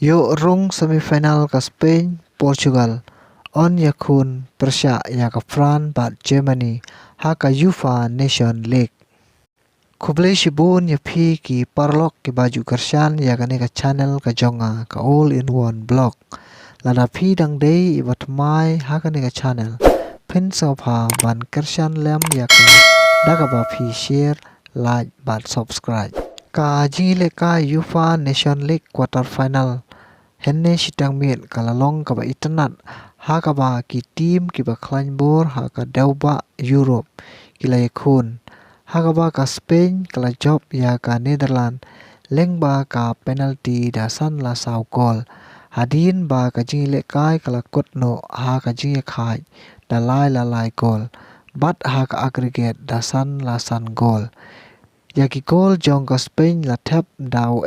Yo rung semifinal ka Spain, Portugal. On yakun Persia ya ka France bat Germany ha ka UEFA Nation League. Kublai shibun ya phi ki parlok ki baju kersan ya ka ne ka channel ka jonga ka all in one blog. Lada phi dang day ibat mai ha ka ne ka channel. Pin sopha ban kersan lem ya ka daga ba phi share like bat subscribe. Ka jile ka UEFA Nation League quarter final. Henne sitang miet kalalong ka ba internet ha ka ba ki team ki ba klan bor ha ka dauba Europe kila yakun ha ka ba ka Spain kala job ya ka Netherlands leng ba ka penalty dasan la saw goal hadin ba ka jingile kai kala kutno ha ka jinge khai da lai goal bat ha ka aggregate dasan la san goal ya ki goal jong ka Spain la tap daw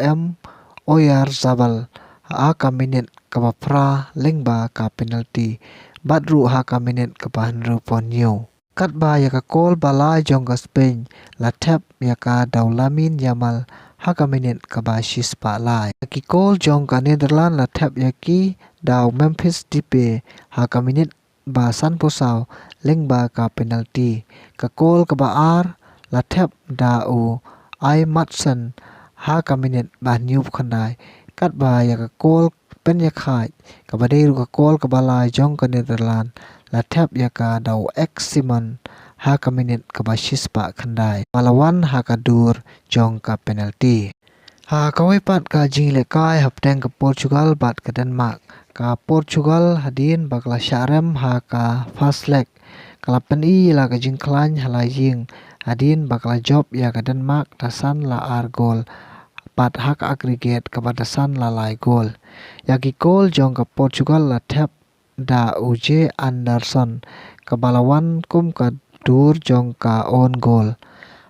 Oyarzabal ha ka minit ka ba pra leng ba ka penalty bat ru ha ka minit ka ba hanru ponyo kat ba ya ka kol balai jong ka Spain la tap ya ka daw Lamin Yamal ha ka minit ka ba shis pa lai ki kol jong ka Netherlands la tap ya ki daw Memphis Depay ha ka minit ba san posaw leng ba ka penalty ka kol ka ba ar la tap daw ai Matson ha ka minit ba nyup khandai kat ba ya ka kol pen ya khai ka ba dei ru ka kol ka ba lai jong ka Netherlands la tap ya ka daw ex Simon ha ka minit ka ba shispa khandai malawan ha ka dur jong ka penalty ha ka wai pat ka jingle kai hapteng ka Portugal bat ka Denmark ka Portugal hadin bakla sharem ha ka fast leg kala pen I la ka jing klan hala jing hadin bakla job ya ka Denmark dasan la ar goal pat hak aggregate kabatasan lalai gol. Yaki gol jong ka Portugal la tap da Uje Anderson kabalawan kum ka dur jong ka on goal.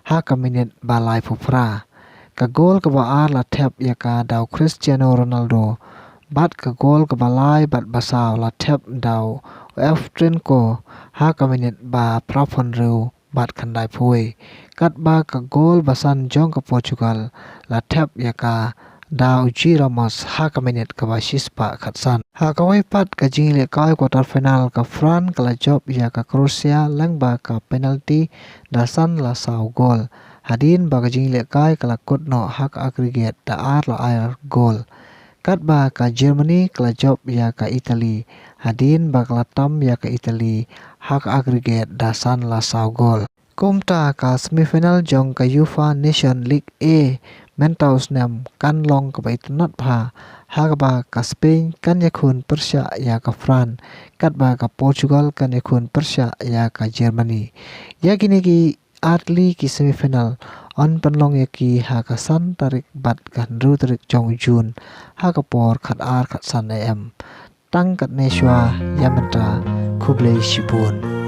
Hak minit balai pupra. Ka gol ka baar la tap ya ka daw Cristiano Ronaldo. Bat ka gol ka balai bat basaw la tap daw Evtrenko. Hak minit ba prapon riu bat kandai pui. Kat ba ka gol basan jong ka Portugal la tap ya ka daw G Ramos ha ka minit ka ba shispa khatsan ha ka wai pat ka jingle kai quarter final ka France kala job ya ka Croatia lang ba ka penalty dasan la saw gol hadin ba ka jingle kai kala kutno ha ka aggregate da ar la air gol kat ba ka Germany kala job ya ka Italy hadin ba kala tam ya ka Italy ha ka aggregate dasan la saw gol kumta ka semifinal jong ka UEFA Nation League A mentaus nem kan long ka ba itnat pha ha ka ba ka Spain kan yakun Persia ya ka France kat ba ka Portugal kan yakun Persia ya ka Germany ya kini ki atli ki semifinal on panlong ya ki ha ka san tarik bat kan ru tarik jong Jun ha ka por khat ar khat san am tang kat ne shwa yamanta Kublai shibun